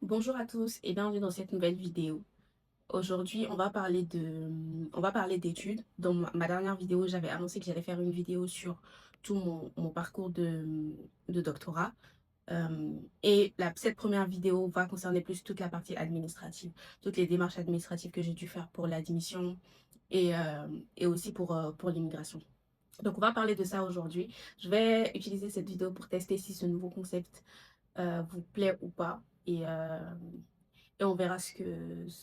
Bonjour à tous et bienvenue dans cette nouvelle vidéo. Aujourd'hui, on va parler d'études. Dans ma dernière vidéo, j'avais annoncé que j'allais faire une vidéo sur tout mon parcours de doctorat. Cette première vidéo va concerner plus toute la partie administrative, toutes les démarches administratives que j'ai dû faire pour l'admission et aussi pour l'immigration. Donc, on va parler de ça aujourd'hui. Je vais utiliser cette vidéo pour tester si ce nouveau concept vous plaît ou pas. Et on verra ce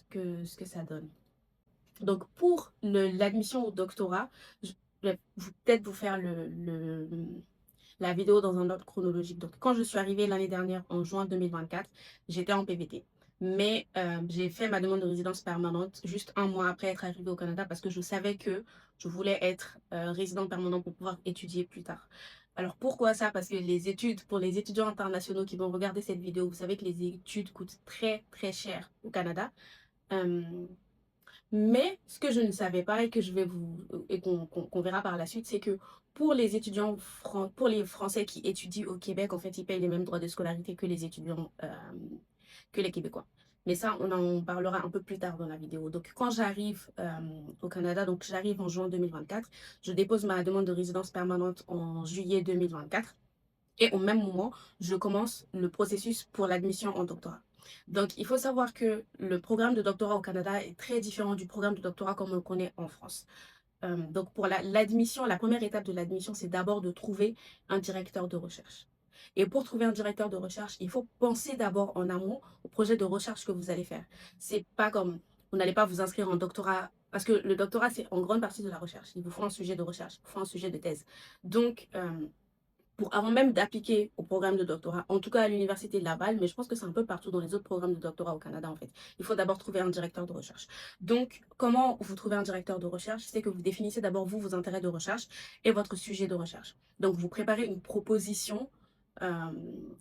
que ça donne. Donc, pour l'admission au doctorat, je vais peut-être vous faire la vidéo dans un ordre chronologique. Donc, quand je suis arrivée l'année dernière, en juin 2024, j'étais en PVT. Mais j'ai fait ma demande de résidence permanente juste un mois après être arrivée au Canada parce que je savais que je voulais être résidente permanente pour pouvoir étudier plus tard. Alors pourquoi ça? Parce que les études, pour les étudiants internationaux qui vont regarder cette vidéo, vous savez que les études coûtent très très cher au Canada. Euh, mais ce que je ne savais pas et que je vais vous et qu'on verra par la suite, c'est que pour les pour les Français qui étudient au Québec, en fait, ils payent les mêmes droits de scolarité que les étudiants que les Québécois. Mais ça, on en parlera un peu plus tard dans la vidéo. Donc, quand j'arrive au Canada, donc j'arrive en juin 2024, je dépose ma demande de résidence permanente en juillet 2024. Et au même moment, je commence le processus pour l'admission en doctorat. Donc, il faut savoir que le programme de doctorat au Canada est très différent du programme de doctorat comme on le connaît en France. Donc, pour l'admission, la première étape de l'admission, c'est d'abord de trouver un directeur de recherche. Et pour trouver un directeur de recherche, il faut penser d'abord en amont au projet de recherche que vous allez faire. C'est pas comme vous n'allez pas vous inscrire en doctorat parce que le doctorat, c'est en grande partie de la recherche. Il vous faut un sujet de recherche, il vous faut un sujet de thèse. Donc, avant même d'appliquer au programme de doctorat, en tout cas à l'université de Laval, mais je pense que c'est un peu partout dans les autres programmes de doctorat au Canada en fait. Il faut d'abord trouver un directeur de recherche. Donc, comment vous trouvez un directeur de recherche? C'est que vous définissez d'abord vous, vos intérêts de recherche et votre sujet de recherche. Donc, vous préparez euh,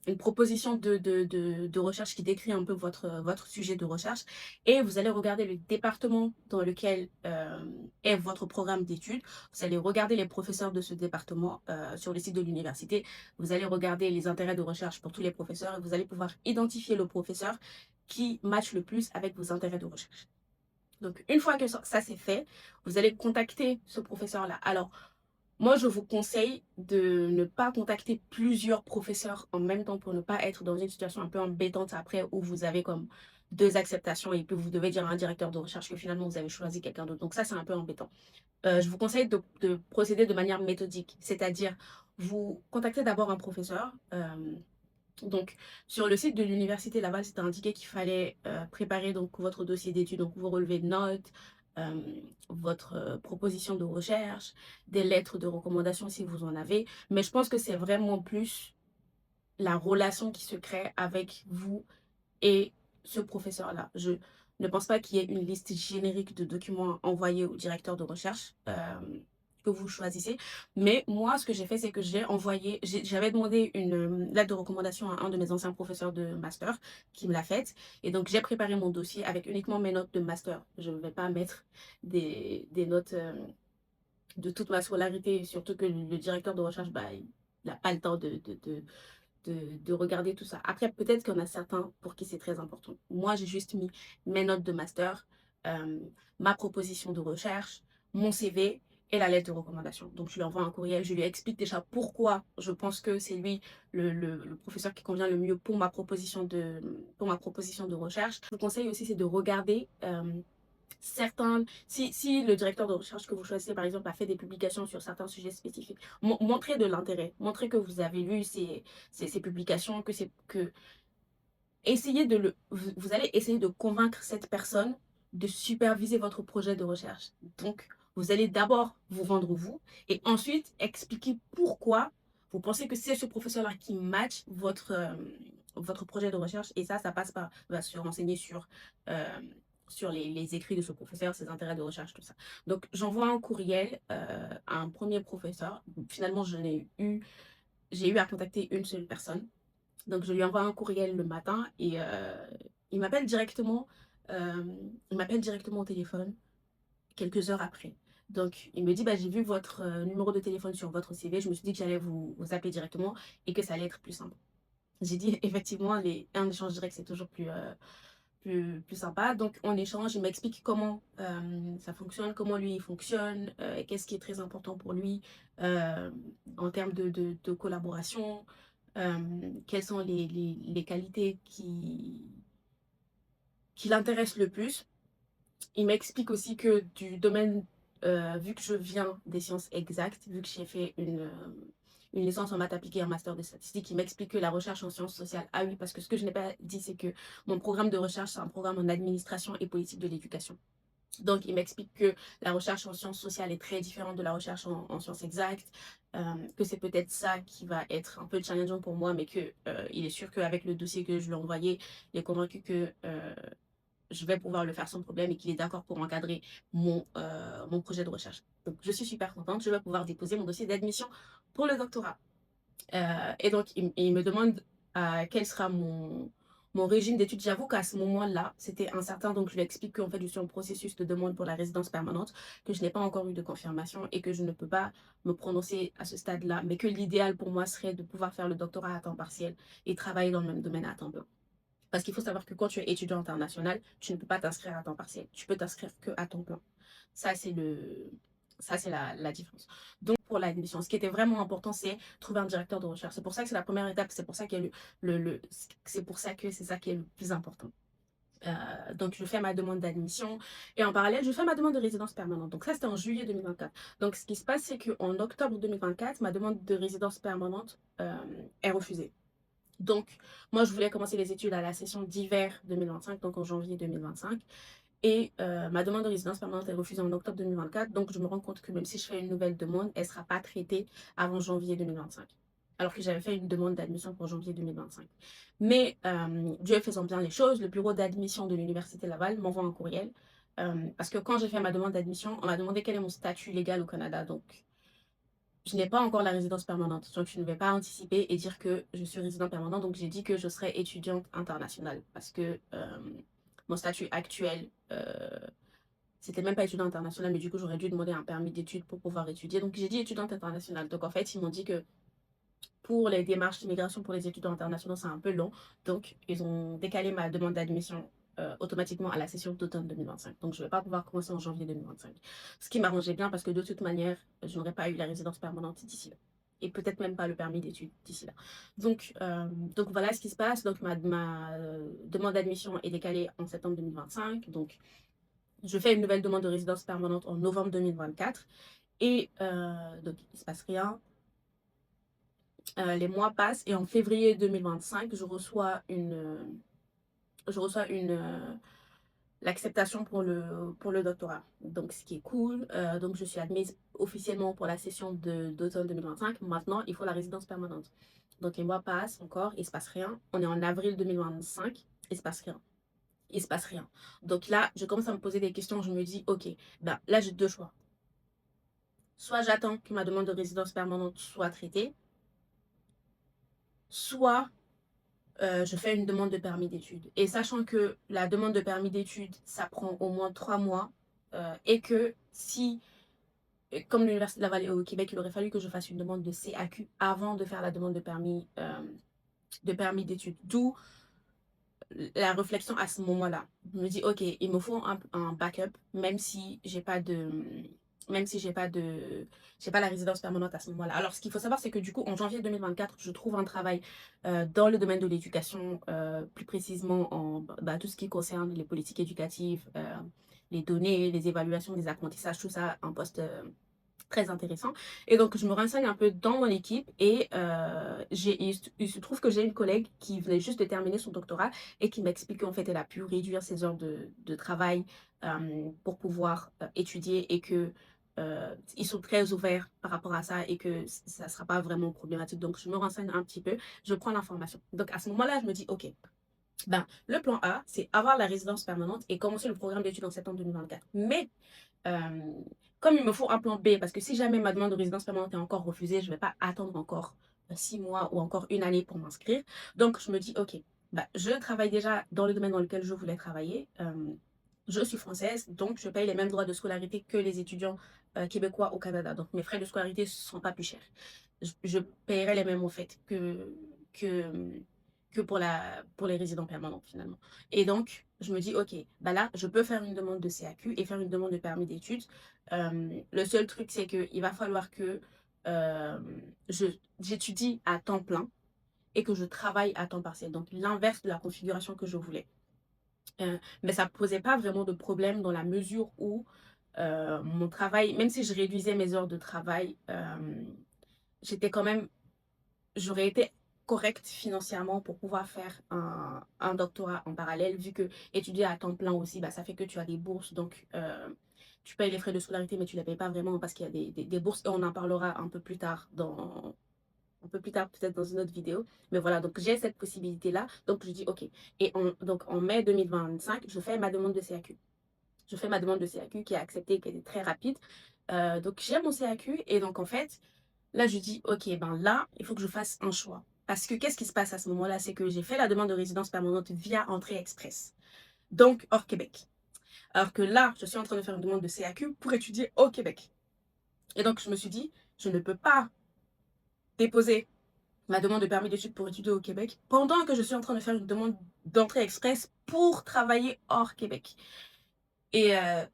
une proposition de recherche qui décrit un peu votre sujet de recherche et vous allez regarder le département dans lequel est votre programme d'études. Vous allez regarder les professeurs de ce département sur le site de l'université. Vous allez regarder les intérêts de recherche pour tous les professeurs et vous allez pouvoir identifier le professeur qui matche le plus avec vos intérêts de recherche. Donc, une fois que ça c'est fait, vous allez contacter ce professeur-là. Alors, moi, je vous conseille de ne pas contacter plusieurs professeurs en même temps pour ne pas être dans une situation un peu embêtante après où vous avez comme deux acceptations et puis vous devez dire à un directeur de recherche que finalement vous avez choisi quelqu'un d'autre. Donc ça, c'est un peu embêtant. Je vous conseille de procéder de manière méthodique, c'est-à-dire vous contactez d'abord un professeur. Donc, sur le site de l'université Laval, c'était indiqué qu'il fallait préparer donc votre dossier d'études, donc vos relevés de notes, euh, votre proposition de recherche, des lettres de recommandation si vous en avez. Mais je pense que c'est vraiment plus la relation qui se crée avec vous et ce professeur-là. Je ne pense pas qu'il y ait une liste générique de documents envoyés au directeur de recherche que vous choisissez. Mais moi, ce que j'ai fait, c'est que j'avais demandé une lettre de recommandation à un de mes anciens professeurs de master qui me l'a faite. Et donc, j'ai préparé mon dossier avec uniquement mes notes de master. Je ne vais pas mettre des notes de toute ma scolarité, surtout que le directeur de recherche, bah, il n'a pas le temps de regarder tout ça. Après, peut-être qu'il y en a certains pour qui c'est très important. Moi, j'ai juste mis mes notes de master, euh, ma proposition de recherche, mon CV et la lettre de recommandation. Donc, je lui envoie un courriel, je lui explique déjà pourquoi je pense que c'est lui le professeur qui convient le mieux pour ma proposition de recherche. Je vous conseille aussi, c'est de regarder si le directeur de recherche que vous choisissez, par exemple, a fait des publications sur certains sujets spécifiques, montrez de l'intérêt, montrez que vous avez lu ces publications, essayez vous allez essayer de convaincre cette personne de superviser votre projet de recherche. Donc, vous allez d'abord vous vendre vous et ensuite expliquer pourquoi vous pensez que c'est ce professeur-là qui match votre projet de recherche. Et ça passe par, va se renseigner euh, sur les écrits de ce professeur, ses intérêts de recherche, tout ça. Donc, j'envoie un courriel à un premier professeur. Finalement, j'ai eu à contacter une seule personne. Donc, je lui envoie un courriel le matin et il m'appelle directement, euh, il m'appelle directement au téléphone quelques heures après. Donc, il me dit, bah, j'ai vu votre numéro de téléphone sur votre CV. Je me suis dit que j'allais vous appeler directement et que ça allait être plus simple. J'ai dit effectivement, un échange direct, c'est toujours plus sympa. Donc, on échange, il m'explique comment ça fonctionne, comment lui il fonctionne, qu'est-ce qui est très important pour lui euh, en termes de collaboration, quelles sont les qualités qui l'intéressent le plus. Il m'explique aussi que du domaine, vu que je viens des sciences exactes, vu que j'ai fait une licence en maths appliquées et un master de statistique, il m'explique que la recherche en sciences sociales, ah oui, parce que ce que je n'ai pas dit, c'est que mon programme de recherche, c'est un programme en administration et politique de l'éducation. Donc, il m'explique que la recherche en sciences sociales est très différente de la recherche en sciences exactes, que c'est peut-être ça qui va être un peu challengeant pour moi, mais que il est sûr qu'avec le dossier que je lui ai envoyé, il est convaincu que je vais pouvoir le faire sans problème et qu'il est d'accord pour encadrer mon projet de recherche. Donc, je suis super contente. Je vais pouvoir déposer mon dossier d'admission pour le doctorat. Et donc, il me demande quel sera mon régime d'études. J'avoue qu'à ce moment-là, c'était incertain. Donc, je lui explique qu'en fait, je suis en processus de demande pour la résidence permanente, que je n'ai pas encore eu de confirmation et que je ne peux pas me prononcer à ce stade-là, mais que l'idéal pour moi serait de pouvoir faire le doctorat à temps partiel et travailler dans le même domaine à temps plein. Parce qu'il faut savoir que quand tu es étudiant international, tu ne peux pas t'inscrire à temps partiel. Tu peux t'inscrire que à temps plein. Ça, c'est le... Ça, c'est la différence. Donc, pour l'admission, ce qui était vraiment important, c'est trouver un directeur de recherche. C'est pour ça que c'est la première étape. C'est pour ça qu'il y a c'est pour ça que c'est ça qui est le plus important. Donc, je fais ma demande d'admission et en parallèle, je fais ma demande de résidence permanente. Donc, ça, c'était en juillet 2024. Donc, ce qui se passe, c'est qu'en octobre 2024, ma demande de résidence permanente est refusée. Donc, moi, je voulais commencer les études à la session d'hiver 2025, donc en janvier 2025. Et ma demande de résidence permanente est refusée en octobre 2024. Donc, je me rends compte que même si je fais une nouvelle demande, elle ne sera pas traitée avant janvier 2025. Alors que j'avais fait une demande d'admission pour janvier 2025. Mais Dieu faisant bien les choses, le bureau d'admission de l'Université Laval m'envoie un courriel. Parce que quand j'ai fait ma demande d'admission, on m'a demandé quel est mon statut légal au Canada. Donc, je n'ai pas encore la résidence permanente, donc je ne vais pas anticiper et dire que je suis résident permanent. Donc j'ai dit que je serai étudiante internationale parce que mon statut actuel, c'était même pas étudiant international, mais du coup j'aurais dû demander un permis d'études pour pouvoir étudier. Donc j'ai dit étudiante internationale. Donc en fait, ils m'ont dit que pour les démarches d'immigration pour les étudiants internationaux, c'est un peu long. Donc ils ont décalé ma demande d'admission automatiquement à la session d'automne 2025. Donc, je ne vais pas pouvoir commencer en janvier 2025. Ce qui m'arrangeait bien parce que de toute manière, je n'aurais pas eu la résidence permanente d'ici là. Et peut-être même pas le permis d'études d'ici là. Donc, voilà ce qui se passe. Donc, ma demande d'admission est décalée en septembre 2025. Donc, je fais une nouvelle demande de résidence permanente en novembre 2024. Et donc, il ne se passe rien. Les mois passent et en février 2025, je reçois l'acceptation pour le doctorat. Donc, ce qui est cool. Donc, je suis admise officiellement pour la session d'automne 2025. Maintenant, il faut la résidence permanente. Donc, les mois passent encore, il ne se passe rien. On est en avril 2025, il ne se passe rien. Il ne se passe rien. Donc là, je commence à me poser des questions. Je me dis, OK, ben, là, j'ai deux choix. Soit j'attends que ma demande de résidence permanente soit traitée, soit je fais une demande de permis d'études. Et sachant que la demande de permis d'études, ça prend au moins 3 mois, et que si, comme l'Université de Laval est au Québec, il aurait fallu que je fasse une demande de CAQ avant de faire la demande de permis d'études. D'où la réflexion à ce moment-là. Je me dis, OK, il me faut un backup, même si j'ai pas de... Même si j'ai pas la résidence permanente à ce moment-là. Alors, ce qu'il faut savoir, c'est que du coup, en janvier 2024, je trouve un travail dans le domaine de l'éducation, plus précisément en tout ce qui concerne les politiques éducatives, les données, les évaluations des apprentissages, tout ça, un poste très intéressant. Et donc, je me renseigne un peu dans mon équipe et il se trouve que j'ai une collègue qui venait juste de terminer son doctorat et qui m'explique qu'en fait, elle a pu réduire ses heures de travail pour pouvoir étudier et que ils sont très ouverts par rapport à ça et que ça ne sera pas vraiment problématique. Donc, je me renseigne un petit peu, je prends l'information. Donc, à ce moment-là, je me dis, OK, ben, le plan A, c'est avoir la résidence permanente et commencer le programme d'études en septembre 2024. Mais euh, comme il me faut un plan B, parce que si jamais ma demande de résidence permanente est encore refusée, je ne vais pas attendre encore 6 mois ou encore une année pour m'inscrire. Donc, je me dis, OK, bah, je travaille déjà dans le domaine dans lequel je voulais travailler. Je suis française, donc je paye les mêmes droits de scolarité que les étudiants québécois au Canada. Donc, mes frais de scolarité ne seront pas plus chers. Je paierai les mêmes, en fait, que que pour les résidents permanents finalement. Et donc, je me dis, OK, bah là, je peux faire une demande de CAQ et faire une demande de permis d'études. Le seul truc, c'est qu'il va falloir que euh, j'étudie à temps plein et que je travaille à temps partiel. Donc, l'inverse de la configuration que je voulais. Mais ça ne posait pas vraiment de problème dans la mesure où mon travail, même si je réduisais mes heures de travail, j'étais quand même, j'aurais été correcte financièrement pour pouvoir faire un doctorat en parallèle, vu que étudier à temps plein aussi, bah, ça fait que tu as des bourses, donc tu payes les frais de scolarité, mais tu ne les payes pas vraiment parce qu'il y a des bourses, et on en parlera un peu plus tard peut-être dans une autre vidéo. Mais voilà, donc j'ai cette possibilité-là. Donc je dis OK. Et donc en mai 2025, je fais ma demande de CAQ. Je fais ma demande de CAQ qui est acceptée, qui est très rapide. Donc j'ai mon CAQ et donc en fait, là je dis OK, ben là, il faut que je fasse un choix. Parce que qu'est-ce qui se passe à ce moment-là? C'est que j'ai fait la demande de résidence permanente via entrée express. Donc hors Québec. Alors que là, je suis en train de faire une demande de CAQ pour étudier au Québec. Et donc je me suis dit, je ne peux pas déposer ma demande de permis d'études pour étudier au Québec pendant que je suis en train de faire une demande d'entrée express pour travailler hors Québec. Et, euh,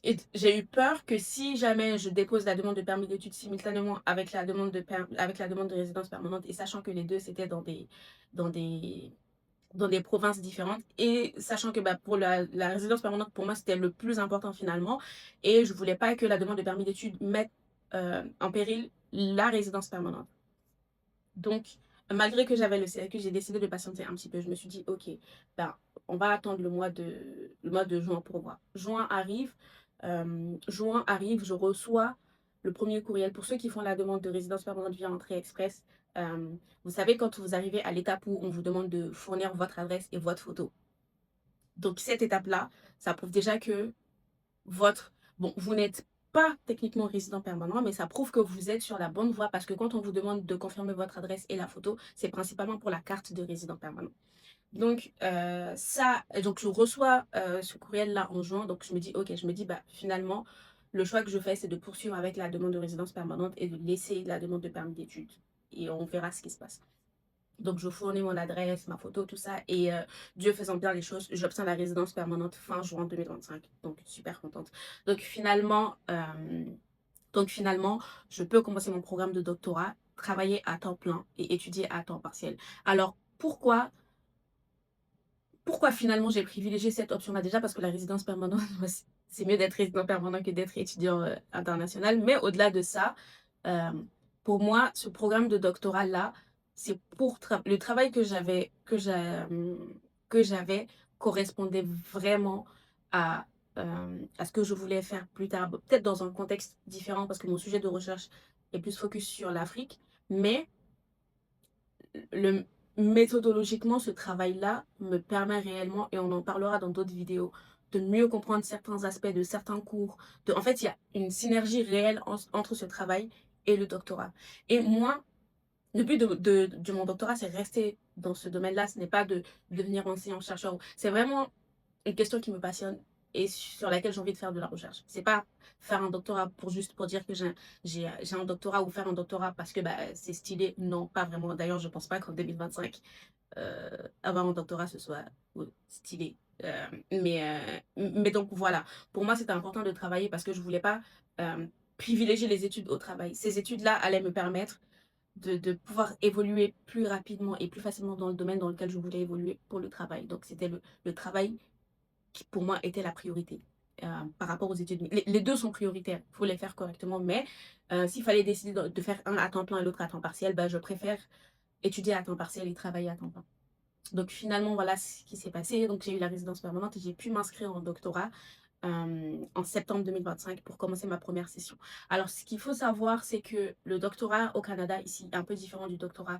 et j'ai eu peur que si jamais je dépose la demande de permis d'études simultanément avec avec la demande de résidence permanente, et sachant que les deux c'était dans des, dans des provinces différentes, et sachant que bah, pour la résidence permanente, pour moi, c'était le plus important finalement, et je voulais pas que la demande de permis d'études mette en péril la résidence permanente. Donc, malgré que j'avais le CAQ, j'ai décidé de patienter un petit peu. Je me suis dit, OK, ben, on va attendre le mois de juin pour voir. Juin arrive, je reçois le premier courriel. Pour ceux qui font la demande de résidence permanente via entrée express, vous savez, quand vous arrivez à l'étape où on vous demande de fournir votre adresse et votre photo. Donc, cette étape-là, ça prouve déjà que bon, vous n'êtes pas techniquement résident permanent, mais ça prouve que vous êtes sur la bonne voie parce que quand on vous demande de confirmer votre adresse et la photo, c'est principalement pour la carte de résident permanent. Donc, donc je reçois ce courriel-là en juin, donc je me dis, OK, je me dis, bah, finalement, le choix que je fais, c'est de poursuivre avec la demande de résidence permanente et de laisser la demande de permis d'études. Et on verra ce qui se passe. Donc, je fournis mon adresse, ma photo, tout ça. Et Dieu faisant bien les choses, j'obtiens la résidence permanente fin juin 2025. Donc, super contente. Donc, finalement, je peux commencer mon programme de doctorat, travailler à temps plein et étudier à temps partiel. Alors, pourquoi finalement j'ai privilégié cette option-là? Déjà parce que la résidence permanente, c'est mieux d'être résident permanent que d'être étudiant international. Mais au-delà de ça, euh, pour moi, ce programme de doctorat-là, c'est pour le travail que j'avais correspondait vraiment à ce que je voulais faire plus tard. Peut-être dans un contexte différent parce que mon sujet de recherche est plus focus sur l'Afrique. Mais le, méthodologiquement, ce travail-là me permet réellement, et on en parlera dans d'autres vidéos, de mieux comprendre certains aspects de certains cours. En fait, il y a une synergie réelle entre ce travail et le doctorat. Et moi, le but de mon doctorat, c'est rester dans ce domaine-là. Ce n'est pas de devenir enseignant-chercheur. C'est vraiment une question qui me passionne et sur laquelle j'ai envie de faire de la recherche. C'est pas faire un doctorat pour dire que j'ai un doctorat ou faire un doctorat parce que bah, c'est stylé. Non, pas vraiment. D'ailleurs, je pense pas qu'en 2025, avoir un doctorat, ce soit stylé. Mais donc voilà, pour moi, c'était important de travailler parce que je voulais pas privilégier les études au travail. Ces études-là allaient me permettre de pouvoir évoluer plus rapidement et plus facilement dans le domaine dans lequel je voulais évoluer pour le travail. Donc, c'était le travail qui, pour moi, était la priorité par rapport aux études. Les deux sont prioritaires, il faut les faire correctement, mais s'il fallait décider de faire un à temps plein et l'autre à temps partiel, ben, je préfère étudier à temps partiel et travailler à temps plein. Donc, finalement, voilà ce qui s'est passé. Donc, j'ai eu la résidence permanente et j'ai pu m'inscrire en doctorat en septembre 2025 pour commencer ma première session. Alors, ce qu'il faut savoir, c'est que le doctorat au Canada, ici, est un peu différent du doctorat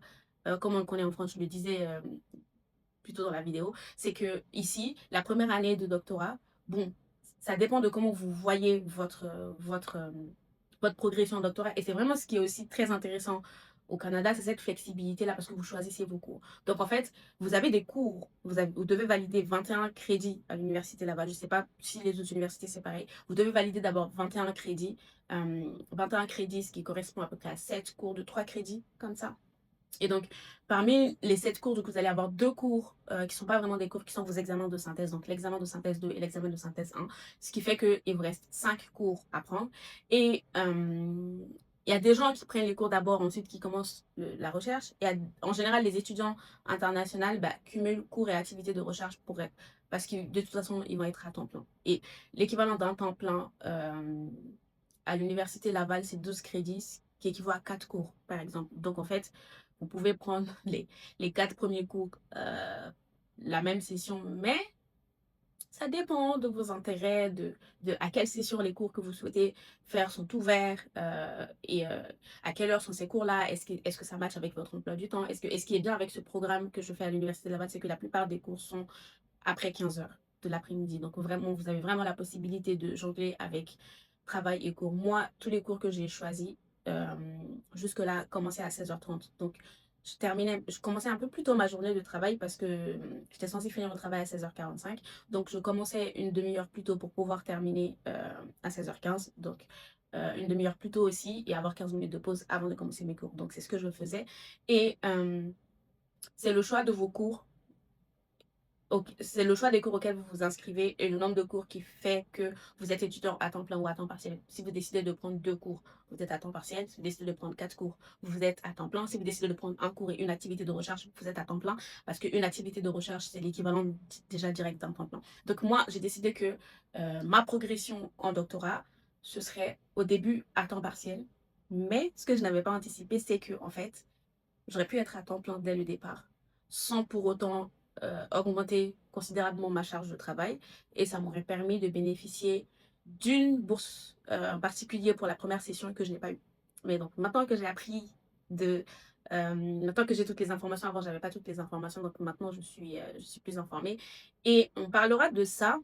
comme on le connaît en France. Je le disais plutôt dans la vidéo. C'est que ici, la première année de doctorat, bon, ça dépend de comment vous voyez votre progression en doctorat. Et c'est vraiment ce qui est aussi très intéressant au Canada, c'est cette flexibilité-là parce que vous choisissez vos cours. Donc, en fait, vous avez des cours, vous devez valider 21 crédits à l'université là-bas. Je ne sais pas si les autres universités, c'est pareil. Vous devez valider d'abord 21 crédits. 21 crédits, ce qui correspond à peu près à 7 cours de 3 crédits, comme ça. Et donc, parmi les 7 cours, donc vous allez avoir 2 cours qui ne sont pas vraiment des cours, qui sont vos examens de synthèse, donc l'examen de synthèse 2 et l'examen de synthèse 1, ce qui fait qu'il vous reste 5 cours à prendre. Et il y a des gens qui prennent les cours d'abord, ensuite qui commencent la recherche. Et en général, les étudiants internationaux cumulent cours et activités de recherche parce que de toute façon, ils vont être à temps plein. Et l'équivalent d'un temps plein à l'université Laval, c'est 12 crédits, qui équivaut à 4 cours, par exemple. Donc, en fait, vous pouvez prendre les 4 premiers cours la même session, mais ça dépend de vos intérêts, de à quelle session les cours que vous souhaitez faire sont ouverts et à quelle heure sont ces cours-là. Est-ce que ça matche avec votre emploi du temps? Et ce qui est bien avec ce programme que je fais à l'Université de Laval, c'est que la plupart des cours sont après 15 heures de l'après-midi. Donc, vraiment, vous avez vraiment la possibilité de jongler avec travail et cours. Moi, tous les cours que j'ai choisis, euh, jusque-là, commençaient à 16h30. Donc, je commençais un peu plus tôt ma journée de travail parce que j'étais censée finir le travail à 16h45. Donc, je commençais une demi-heure plus tôt pour pouvoir terminer à 16h15. Donc, une demi-heure plus tôt aussi et avoir 15 minutes de pause avant de commencer mes cours. Donc, c'est ce que je faisais. Et c'est le choix de vos cours. C'est le choix des cours auxquels vous vous inscrivez et le nombre de cours qui fait que vous êtes étudiant à temps plein ou à temps partiel. Si vous décidez de prendre 2 cours, vous êtes à temps partiel. Si vous décidez de prendre 4 cours, vous êtes à temps plein. Si vous décidez de prendre un cours et une activité de recherche, vous êtes à temps plein. Parce qu'une activité de recherche, c'est l'équivalent déjà direct d'un temps plein. Donc moi, j'ai décidé que ma progression en doctorat, ce serait au début à temps partiel. Mais ce que je n'avais pas anticipé, c'est que en fait, j'aurais pu être à temps plein dès le départ, sans pour autant augmenter considérablement ma charge de travail. Et ça m'aurait permis de bénéficier d'une bourse en particulier pour la première session que je n'ai pas eue. Mais donc, maintenant que j'ai appris maintenant que j'ai toutes les informations, avant, je n'avais pas toutes les informations, donc maintenant, je suis plus informée. Et on parlera de ça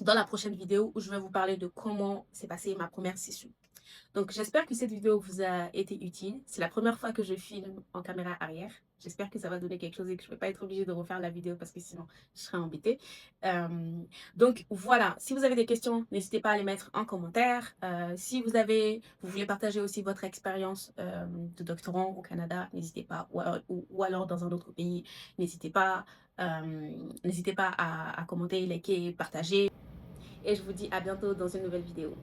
dans la prochaine vidéo où je vais vous parler de comment s'est passée ma première session. Donc, j'espère que cette vidéo vous a été utile. C'est la première fois que je filme en caméra arrière. J'espère que ça va donner quelque chose et que je ne vais pas être obligée de refaire la vidéo parce que sinon, je serais embêtée. Euh, donc, voilà. Si vous avez des questions, n'hésitez pas à les mettre en commentaire. Si vous voulez partager aussi votre expérience de doctorant au Canada, n'hésitez pas. Ou alors dans un autre pays, n'hésitez pas. N'hésitez pas à commenter, liker, partager. Et je vous dis à bientôt dans une nouvelle vidéo.